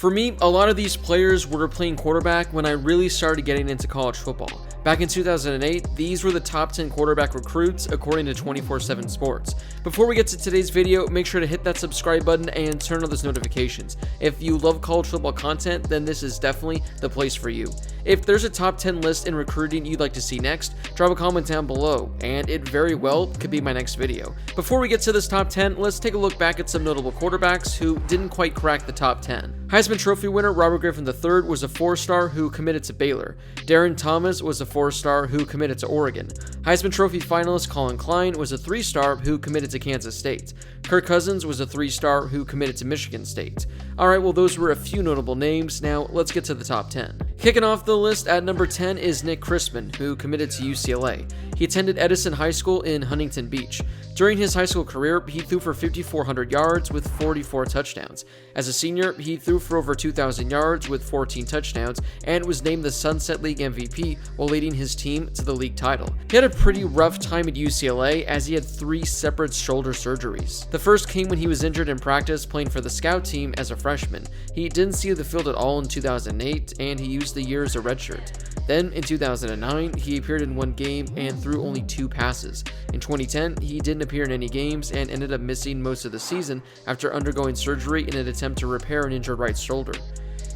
For me, a lot of these players were playing quarterback when I really started getting into college football. Back in 2008, these were the top 10 quarterback recruits according to 24/7 Sports. Before we get to today's video, make sure to hit that subscribe button and turn on those notifications. If you love college football content, then this is definitely the place for you. If there's a top 10 list in recruiting you'd like to see next, drop a comment down below, and it very well could be my next video. Before we get to this top 10, let's take a look back at some notable quarterbacks who didn't quite crack the top 10. Heisman Trophy winner Robert Griffin III was a 4-star who committed to Baylor. Darren Thomas was a 4-star who committed to Oregon. Heisman Trophy finalist Colin Klein was a 3-star who committed to Kansas State. Kirk Cousins was a 3-star who committed to Michigan State. Alright, well those were a few notable names. Now let's get to the top 10. Kicking off the list at number 10 is Nick Crissman, who committed to UCLA. He attended Edison High School in Huntington Beach. During his high school career, he threw for 5,400 yards with 44 touchdowns. As a senior, he threw for over 2,000 yards with 14 touchdowns and was named the Sunset League MVP while leading his team to the league title. He had a pretty rough time at UCLA as he had 3 separate shoulder surgeries. The first came when he was injured in practice playing for the scout team as a freshman. He didn't see the field at all in 2008 and he used the year as a redshirt. Then in 2009, he appeared in 1 game and threw only 2 passes. In 2010, he didn't appear in any games and ended up missing most of the season after undergoing surgery in an attempt to repair an injured right shoulder.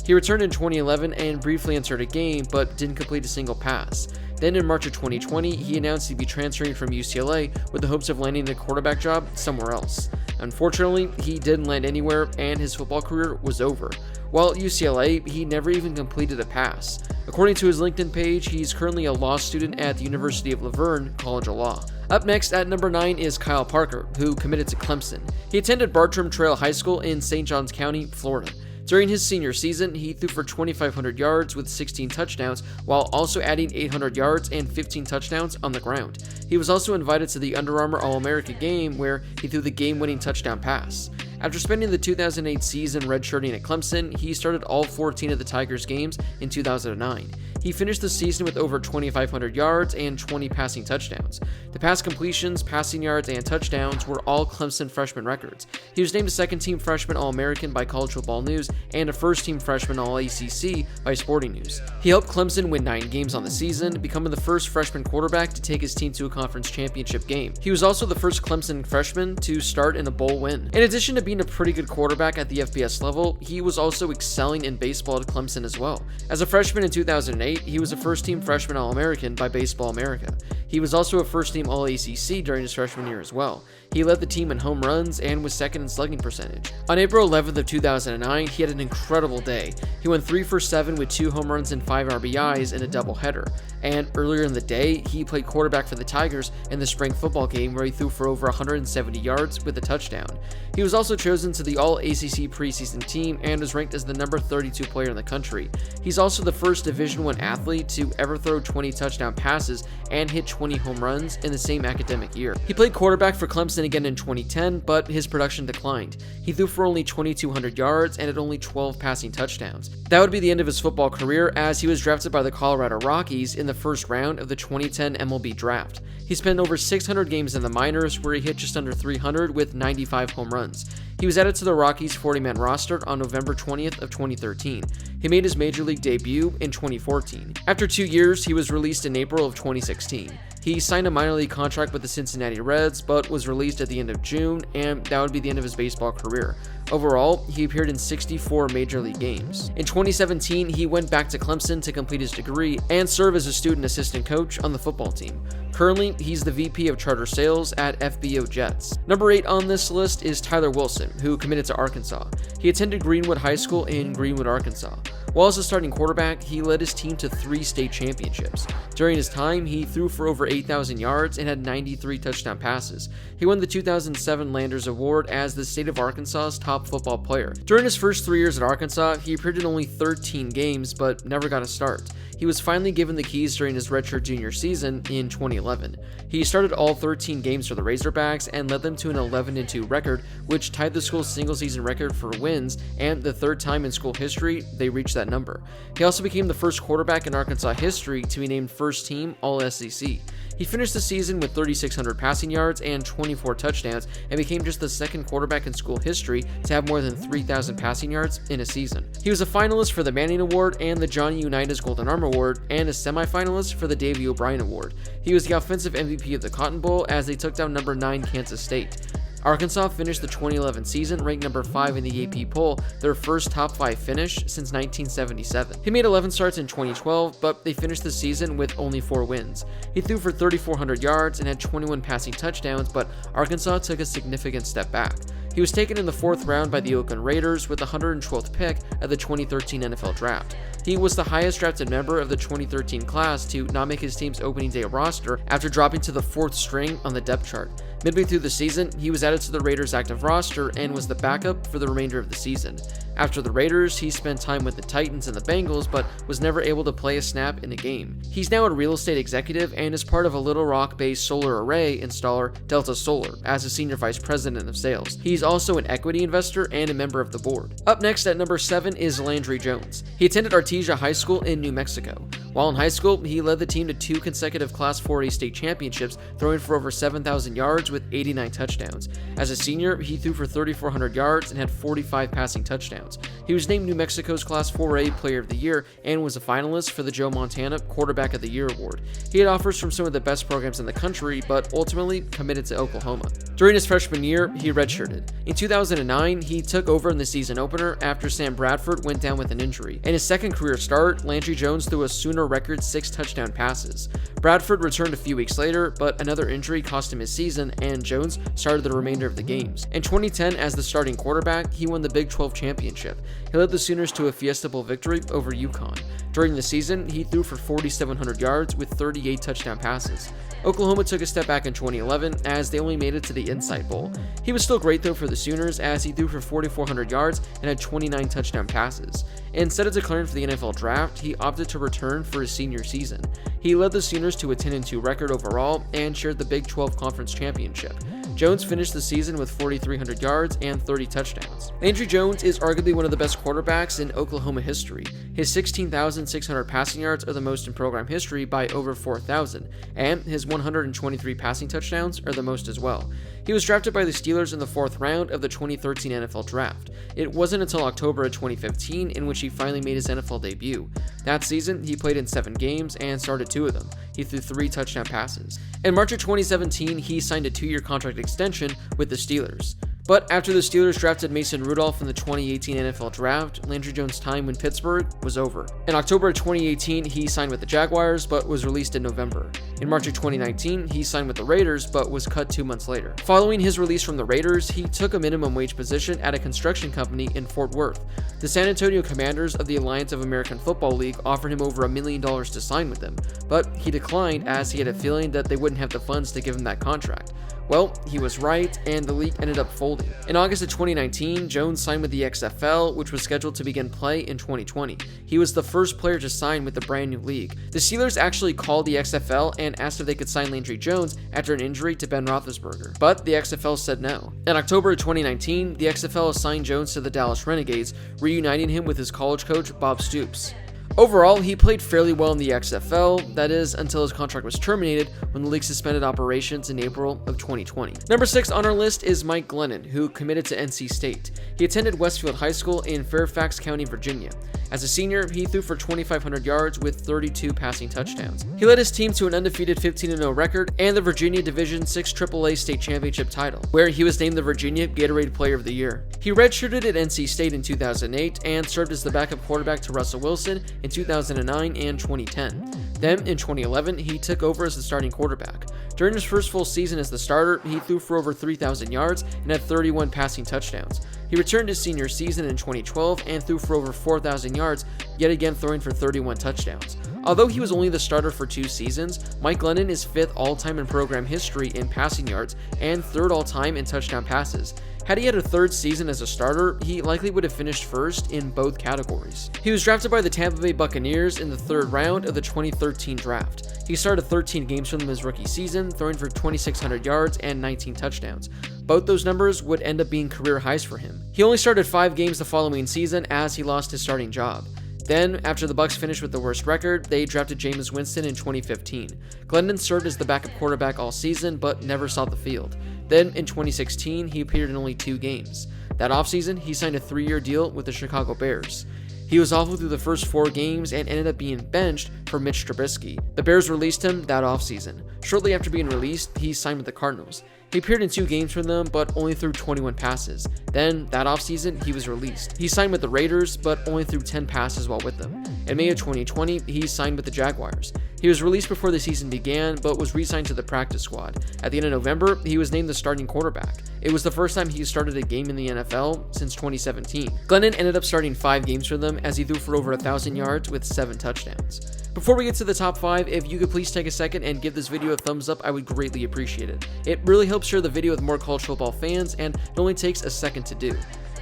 He returned in 2011 and briefly entered a game, but didn't complete a single pass. Then in March of 2020, he announced he'd be transferring from UCLA with the hopes of landing a quarterback job somewhere else. Unfortunately, he didn't land anywhere and his football career was over. While at UCLA, he never even completed a pass. According to his LinkedIn page, he's currently a law student at the University of La Verne College of Law. Up next at number 9 is Kyle Parker, who committed to Clemson. He attended Bartram Trail High School in St. Johns County, Florida. During his senior season, he threw for 2,500 yards with 16 touchdowns, while also adding 800 yards and 15 touchdowns on the ground. He was also invited to the Under Armour All-America game where he threw the game-winning touchdown pass. After spending the 2008 season redshirting at Clemson, he started all 14 of the Tigers games in 2009. He finished the season with over 2,500 yards and 20 passing touchdowns. The pass completions, passing yards, and touchdowns were all Clemson freshman records. He was named a second-team freshman All-American by College Football News and a first-team freshman All-ACC by Sporting News. He helped Clemson win 9 games on the season, becoming the first freshman quarterback to take his team to a conference championship game. He was also the first Clemson freshman to start in a bowl win. In addition to being a pretty good quarterback at the FBS level, he was also excelling in baseball at Clemson as well. As a freshman in 2008, he was a first-team freshman All-American by Baseball America. He was also a first-team All-ACC during his freshman year as well. He led the team in home runs and was second in slugging percentage. On April 11th of 2009, he had an incredible day. He went 3 for 7 with 2 home runs and 5 RBIs in a doubleheader. And earlier in the day, he played quarterback for the Tigers in the spring football game where he threw for over 170 yards with a touchdown. He was also chosen to the All-ACC preseason team and was ranked as the number 32 player in the country. He's also the first Division I athlete to ever throw 20 touchdown passes and hit 20 home runs in the same academic year. He played quarterback for Clemson again in 2010, but his production declined. He threw for only 2,200 yards and had only 12 passing touchdowns. That would be the end of his football career as he was drafted by the Colorado Rockies in the first round of the 2010 MLB draft. He spent over 600 games in the minors where he hit just under 300 with 95 home runs. He was added to the Rockies' 40-man roster on November 20th of 2013. He made his major league debut in 2014. After 2 years, he was released in April of 2016. He signed a minor league contract with the Cincinnati Reds, but was released at the end of June, and that would be the end of his baseball career. Overall, he appeared in 64 major league games. In 2017, he went back to Clemson to complete his degree and serve as a student assistant coach on the football team. Currently, he's the VP of Charter Sales at FBO Jets. Number 8 on this list is Tyler Wilson, who committed to Arkansas. He attended Greenwood High School in Greenwood, Arkansas. While as a starting quarterback, he led his team to 3 state championships. During his time, he threw for over 8,000 yards and had 93 touchdown passes. He won the 2007 Landers Award as the state of Arkansas's top football player. During his first 3 years at Arkansas, he appeared in only 13 games but never got a start. he was finally given the keys during his redshirt junior season in 2011. He started all 13 games for the Razorbacks and led them to an 11-2 record, which tied the school's single-season record for wins and the third time in school history they reached that number. He also became the first quarterback in Arkansas history to be named first-team All-SEC. He finished the season with 3,600 passing yards and 24 touchdowns and became just the second quarterback in school history to have more than 3,000 passing yards in a season. He was a finalist for the Manning Award and the Johnny Unitas Golden Arm Award and a semifinalist for the Davey O'Brien Award. He was the offensive MVP of the Cotton Bowl as they took down number 9 Kansas State. Arkansas finished the 2011 season ranked number 5 in the AP poll, their first top 5 finish since 1977. He made 11 starts in 2012, but they finished the season with only 4 wins. He threw for 3,400 yards and had 21 passing touchdowns, but Arkansas took a significant step back. He was taken in the 4th round by the Oakland Raiders with the 112th pick of the 2013 NFL Draft. He was the highest drafted member of the 2013 class to not make his team's opening day roster after dropping to the 4th string on the depth chart. Midway through the season, he was added to the Raiders' active roster and was the backup for the remainder of the season. After the Raiders, he spent time with the Titans and the Bengals, but was never able to play a snap in a game. He's now a real estate executive and is part of a Little Rock-based solar array installer, Delta Solar, as a senior vice president of sales. He's also an equity investor and a member of the board. Up next at number 7 is Landry Jones. He attended Artesia High School in New Mexico. While in high school, he led the team to 2 consecutive Class 4A state championships, throwing for over 7,000 yards with 89 touchdowns. As a senior, he threw for 3,400 yards and had 45 passing touchdowns. He was named New Mexico's Class 4A Player of the Year and was a finalist for the Joe Montana Quarterback of the Year award. He had offers from some of the best programs in the country, but ultimately committed to Oklahoma. During his freshman year, he redshirted. In 2009, he took over in the season opener after Sam Bradford went down with an injury. In his second career start, Landry Jones threw a Sooner record 6 touchdown passes. Bradford returned a few weeks later, but another injury cost him his season, and Jones started the remainder of the games. In 2010, as the starting quarterback, he won the Big 12 championship. He led the Sooners to a Fiesta Bowl victory over UConn. During the season, he threw for 4,700 yards with 38 touchdown passes. Oklahoma took a step back in 2011 as they only made it to the Insight Bowl. He was still great though for the Sooners as he threw for 4,400 yards and had 29 touchdown passes. Instead of declaring for the NFL Draft, he opted to return for his senior season. He led the Sooners to a 10-2 record overall and shared the Big 12 Conference Championship. Jones finished the season with 4,300 yards and 30 touchdowns. Landry Jones is arguably one of the best quarterbacks in Oklahoma history. His 16,600 passing yards are the most in program history by over 4,000, and his 123 passing touchdowns are the most as well. He was drafted by the Steelers in the 4th round of the 2013 NFL Draft. It wasn't until October of 2015 in which he finally made his NFL debut. That season, he played in 7 games and started 2 of them. He threw 3 touchdown passes. In March of 2017, he signed a 2-year contract extension with the Steelers. But after the Steelers drafted Mason Rudolph in the 2018 NFL Draft, Landry Jones' time in Pittsburgh was over. In October of 2018, he signed with the Jaguars, but was released in November. In March of 2019, he signed with the Raiders, but was cut 2 months later. Following his release from the Raiders, he took a minimum wage position at a construction company in Fort Worth. The San Antonio Commanders of the Alliance of American Football League offered him over $1 million to sign with them, but he declined as he had a feeling that they wouldn't have the funds to give him that contract. Well, he was right, and the league ended up folding. In August of 2019, Jones signed with the XFL, which was scheduled to begin play in 2020. He was the first player to sign with the brand new league. The Steelers actually called the XFL and asked if they could sign Landry Jones after an injury to Ben Roethlisberger, but the XFL said no. In October of 2019, the XFL assigned Jones to the Dallas Renegades, reuniting him with his college coach, Bob Stoops. Overall, he played fairly well in the XFL, that is, until his contract was terminated when the league suspended operations in April of 2020. Number 6 on our list is Mike Glennon, who committed to NC State. He attended Westfield High School in Fairfax County, Virginia. As a senior, he threw for 2,500 yards with 32 passing touchdowns. He led his team to an undefeated 15-0 record and the Virginia Division VI AAA state championship title, where he was named the Virginia Gatorade Player of the Year. He redshirted at NC State in 2008 and served as the backup quarterback to Russell Wilson in 2009 and 2010. Then, in 2011, he took over as the starting quarterback. During his first full season as the starter, he threw for over 3,000 yards and had 31 passing touchdowns. He returned his senior season in 2012 and threw for over 4,000 yards, yet again throwing for 31 touchdowns. Although he was only the starter for 2 seasons, Mike Glennon is 5th all-time in program history in passing yards and 3rd all-time in touchdown passes. Had he had a third season as a starter, he likely would have finished first in both categories. He was drafted by the Tampa Bay Buccaneers in the 3rd round of the 2013 draft. He started 13 games for them his rookie season, throwing for 2,600 yards and 19 touchdowns. Both those numbers would end up being career highs for him. He only started 5 games the following season as he lost his starting job. Then, after the Bucs finished with the worst record, they drafted Jameis Winston in 2015. Glennon served as the backup quarterback all season, but never saw the field. Then, in 2016, he appeared in only 2 games. That offseason, he signed a 3-year deal with the Chicago Bears. He was awful through the first 4 games and ended up being benched for Mitch Trubisky. The Bears released him that offseason. Shortly after being released, he signed with the Cardinals. He appeared in 2 games for them, but only threw 21 passes. Then, that offseason, he was released. He signed with the Raiders, but only threw 10 passes while with them. In May of 2020, he signed with the Jaguars. He was released before the season began, but was re-signed to the practice squad. At the end of November, he was named the starting quarterback. It was the first time he started a game in the NFL since 2017. Glennon ended up starting 5 games for them as he threw for over 1,000 yards with 7 touchdowns. Before we get to the top 5, if you could please take a second and give this video a thumbs up, I would greatly appreciate it. It really helps share the video with more college football fans, and it only takes a second to do.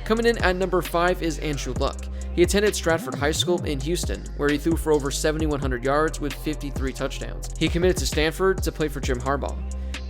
Coming in at number 5 is Andrew Luck. He attended Stratford High School in Houston, where he threw for over 7,100 yards with 53 touchdowns. He committed to Stanford to play for Jim Harbaugh.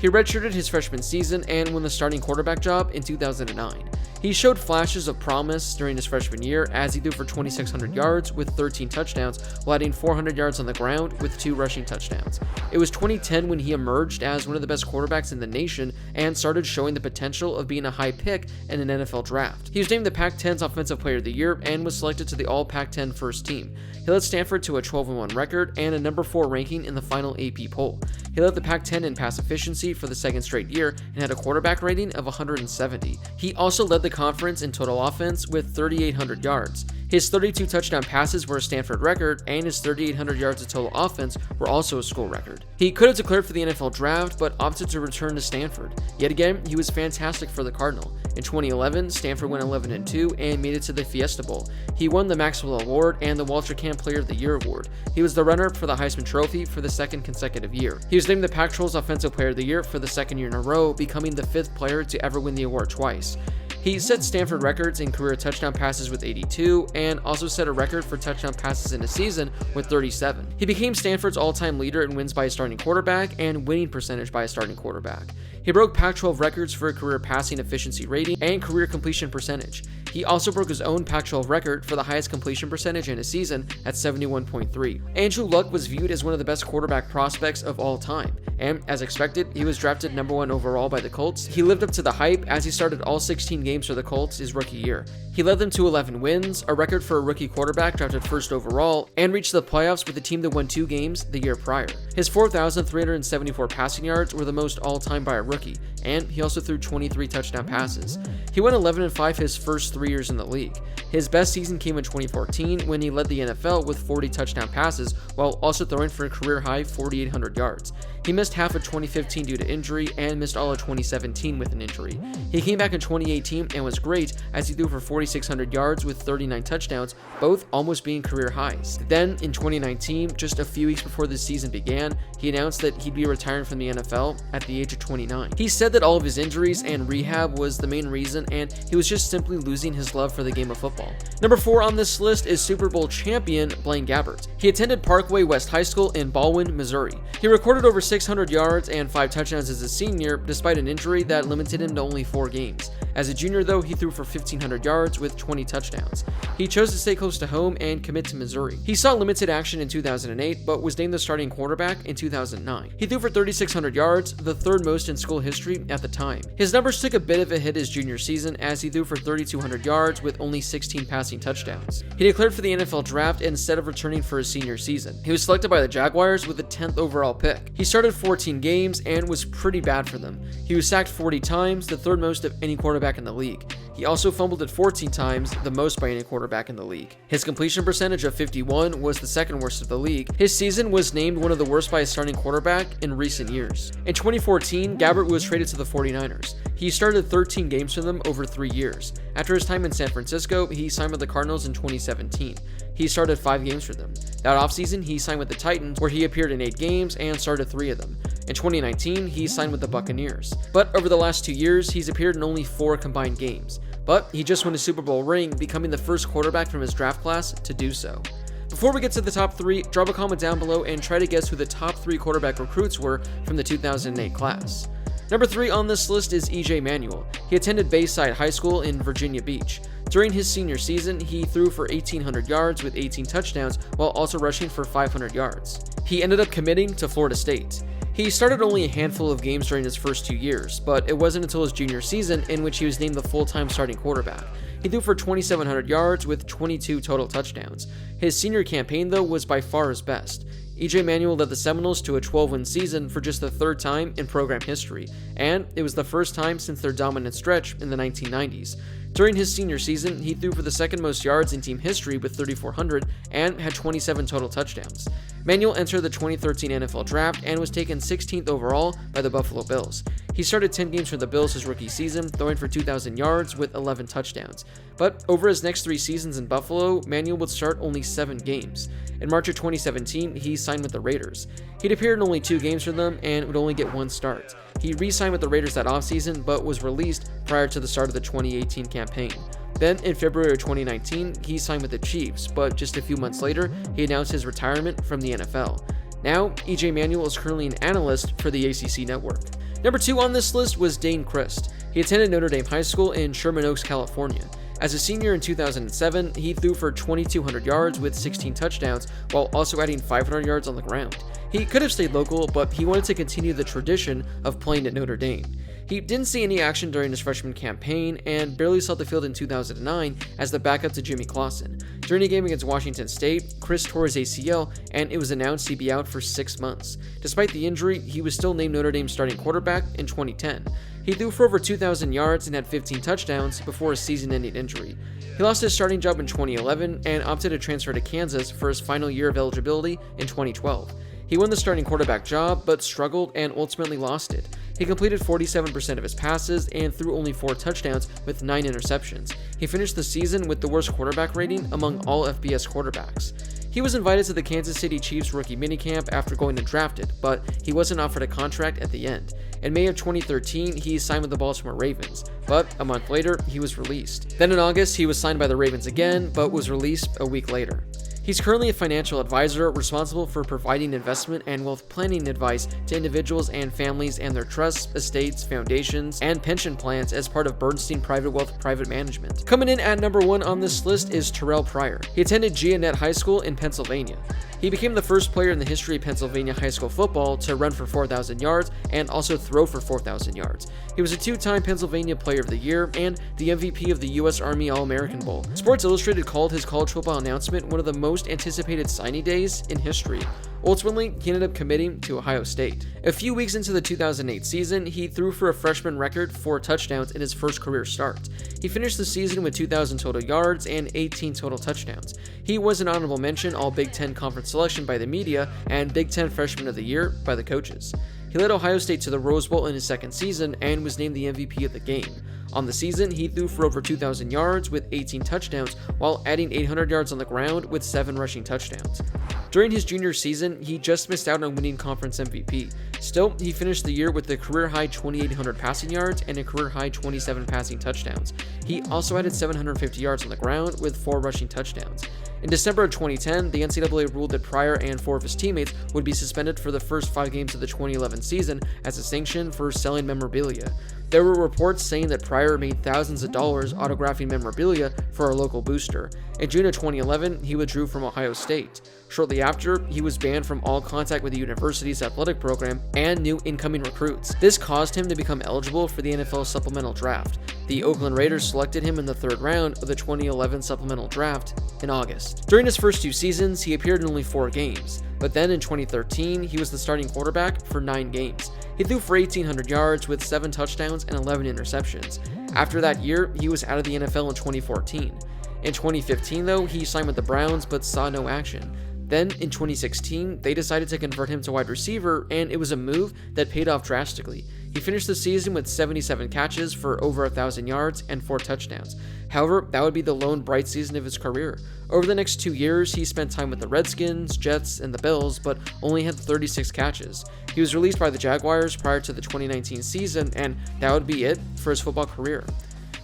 He redshirted his freshman season and won the starting quarterback job in 2009. He showed flashes of promise during his freshman year as he threw for 2,600 yards with 13 touchdowns while adding 400 yards on the ground with 2 rushing touchdowns. It was 2010 when he emerged as one of the best quarterbacks in the nation and started showing the potential of being a high pick in an NFL draft. He was named the Pac-10's Offensive Player of the Year and was selected to the All-Pac-10 first team. He led Stanford to a 12-1 record and a number 4 ranking in the final AP poll. He led the Pac-10 in pass efficiency for the 2nd straight year and had a quarterback rating of 170. He also led the conference in total offense with 3,800 yards. His 32 touchdown passes were a Stanford record, and his 3,800 yards of total offense were also a school record. He could have declared for the NFL draft, but opted to return to Stanford. Yet again, he was fantastic for the Cardinal. In 2011, Stanford went 11-2 and made it to the Fiesta Bowl. He won the Maxwell Award and the Walter Camp Player of the Year Award. He was the runner-up for the Heisman Trophy for the 2nd consecutive year. He was named the Pac-12's Offensive Player of the Year for the 2nd year in a row, becoming the 5th player to ever win the award twice. He set Stanford records in career touchdown passes with 82 and also set a record for touchdown passes in a season with 37. He became Stanford's all-time leader in wins by a starting quarterback and winning percentage by a starting quarterback. He broke Pac-12 records for a career passing efficiency rating and career completion percentage. He also broke his own Pac-12 record for the highest completion percentage in a season at 71.3. Andrew Luck was viewed as one of the best quarterback prospects of all time, and as expected, he was drafted number 1 overall by the Colts. He lived up to the hype as he started all 16 games for the Colts his rookie year. He led them to 11 wins, a record for a rookie quarterback drafted 1st overall, and reached the playoffs with the team that won 2 games the year prior. His 4,374 passing yards were the most all-time by a rookie, and he also threw 23 touchdown passes. He went 11-5 his first 3 years in the league. His best season came in 2014 when he led the NFL with 40 touchdown passes while also throwing for a career-high 4,800 yards. He missed half of 2015 due to injury and missed all of 2017 with an injury. He came back in 2018 and was great as he threw for 4,600 yards with 39 touchdowns, both almost being career highs. Then, in 2019, just a few weeks before the season began, he announced that he'd be retiring from the NFL at the age of 29. He said that all of his injuries and rehab was the main reason, and he was just simply losing his love for the game of football. Number 4 on this list is Super Bowl champion Blaine Gabbert. He attended Parkway West High School in Baldwin, Missouri. He recorded over 600 yards and 5 touchdowns as a senior, despite an injury that limited him to only 4 games. As a junior, though, he threw for 1,500 yards with 20 touchdowns. He chose to stay close to home and commit to Missouri. He saw limited action in 2008, but was named the starting quarterback in 2009. He threw for 3,600 yards, the 3rd most in school history at the time. His numbers took a bit of a hit his junior season as he threw for 3,200 yards with only 16 passing touchdowns. He declared for the NFL draft instead of returning for his senior season. He was selected by the Jaguars with the 10th overall pick. He started 14 games and was pretty bad for them. He was sacked 40 times, the 3rd most of any quarterback in the league. He also fumbled it 14 times, the most by any quarterback in the league. His completion percentage of 51 was the 2nd worst of the league. His season was named one of the worst by a starting quarterback in recent years. In 2014, Gabbert was traded to the 49ers. He started 13 games for them over 3 years. After his time in San Francisco, he signed with the Cardinals in 2017. He started 5 games for them. That offseason, he signed with the Titans, where he appeared in 8 games and started 3 of them. In 2019, he signed with the Buccaneers. But over the last 2 years, he's appeared in only 4 combined games. But he just won a Super Bowl ring, becoming the first quarterback from his draft class to do so. Before we get to the top 3, drop a comment down below and try to guess who the top 3 quarterback recruits were from the 2008 class. Number 3 on this list is Manuel. He attended Bayside High School in Virginia Beach. During his senior season, he threw for 1,800 yards with 18 touchdowns while also rushing for 500 yards. He ended up committing to Florida State. He started only a handful of games during his first 2 years, but it wasn't until his junior season in which he was named the full-time starting quarterback. He threw for 2,700 yards with 22 total touchdowns. His senior campaign, though, was by far his best. Manuel led the Seminoles to a 12-win season for just the 3rd time in program history, and it was the first time since their dominant stretch in the 1990s. During his senior season, he threw for the 2nd most yards in team history with 3,400 and had 27 total touchdowns. Manuel entered the 2013 NFL Draft and was taken 16th overall by the Buffalo Bills. He started 10 games for the Bills his rookie season, throwing for 2,000 yards with 11 touchdowns. But over his next 3 seasons in Buffalo, Manuel would start only 7 games. In March of 2017, he signed with the Raiders. He'd appeared in only 2 games for them and would only get 1 start. He re-signed with the Raiders that offseason, but was released prior to the start of the 2018 campaign. Then, in February of 2019, he signed with the Chiefs, but just a few months later, he announced his retirement from the NFL. Now, Manuel is currently an analyst for the ACC network. Number 2 on this list was Dane Crist. He attended Notre Dame High School in Sherman Oaks, California. As a senior in 2007, he threw for 2,200 yards with 16 touchdowns while also adding 500 yards on the ground. He could have stayed local, but he wanted to continue the tradition of playing at Notre Dame. He didn't see any action during his freshman campaign and barely saw the field in 2009 as the backup to Jimmy Clausen. During a game against Washington State, Crist tore his ACL and it was announced he'd be out for 6 months. Despite the injury, he was still named Notre Dame's starting quarterback in 2010. He threw for over 2,000 yards and had 15 touchdowns before a season-ending injury. He lost his starting job in 2011 and opted to transfer to Kansas for his final year of eligibility in 2012. He won the starting quarterback job, but struggled and ultimately lost it. He completed 47% of his passes and threw only 4 touchdowns with 9 interceptions. He finished the season with the worst quarterback rating among all FBS quarterbacks. He was invited to the Kansas City Chiefs rookie minicamp after going undrafted, but he wasn't offered a contract at the end. In May of 2013, he signed with the Baltimore Ravens, but a month later, he was released. Then in August, he was signed by the Ravens again, but was released a week later. He's currently a financial advisor responsible for providing investment and wealth planning advice to individuals and families and their trusts, estates, foundations, and pension plans as part of Bernstein Private Wealth Private Management. Coming in at number 1 on this list is Terrell Pryor. He attended Gannett High School in Pennsylvania. He became the first player in the history of Pennsylvania high school football to run for 4,000 yards and also throw for 4,000 yards. He was a 2-time Pennsylvania Player of the Year and the MVP of the U.S. Army All-American Bowl. Sports Illustrated called his college football announcement one of the most anticipated signing days in history. Ultimately, he ended up committing to Ohio State. A few weeks into the 2008 season, he threw for a freshman record 4 touchdowns in his first career start. He finished the season with 2,000 total yards and 18 total touchdowns. He was an honorable mention All Big Ten Conference selection by the media and Big Ten Freshman of the Year by the coaches. He led Ohio State to the Rose Bowl in his second season and was named the MVP of the game. On the season, he threw for over 2,000 yards with 18 touchdowns while adding 800 yards on the ground with 7 rushing touchdowns. During his junior season, he just missed out on winning conference MVP. Still, he finished the year with a career-high 2,800 passing yards and a career-high 27 passing touchdowns. He also added 750 yards on the ground with 4 rushing touchdowns. In December of 2010, the NCAA ruled that Pryor and 4 of his teammates would be suspended for the first 5 games of the 2011 season as a sanction for selling memorabilia. There were reports saying that Pryor made thousands of dollars autographing memorabilia for a local booster. In June of 2011, he withdrew from Ohio State. Shortly after, he was banned from all contact with the university's athletic program and new incoming recruits. This caused him to become eligible for the NFL supplemental draft. The Oakland Raiders selected him in the 3rd round of the 2011 supplemental draft in August. During his first 2 seasons, he appeared in only 4 games, but then in 2013, he was the starting quarterback for 9 games. He threw for 1,800 yards with 7 touchdowns and 11 interceptions. After that year, he was out of the NFL in 2014. In 2015, though, he signed with the Browns but saw no action. Then, in 2016, they decided to convert him to wide receiver, and it was a move that paid off drastically. He finished the season with 77 catches for over 1,000 yards and 4 touchdowns. However, that would be the lone bright season of his career. Over the next 2 years, he spent time with the Redskins, Jets, and the Bills, but only had 36 catches. He was released by the Jaguars prior to the 2019 season, and that would be it for his football career.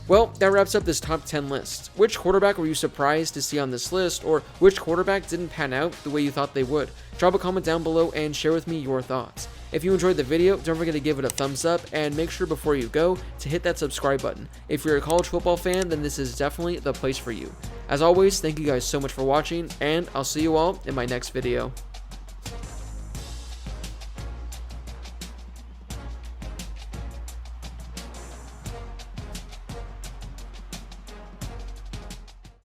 Well, that wraps up this top 10 list. Which quarterback were you surprised to see on this list, or which quarterback didn't pan out the way you thought they would? Drop a comment down below and share with me your thoughts. If you enjoyed the video, don't forget to give it a thumbs up, and make sure before you go to hit that subscribe button. If you're a college football fan, then this is definitely the place for you. As always, thank you guys so much for watching, and I'll see you all in my next video.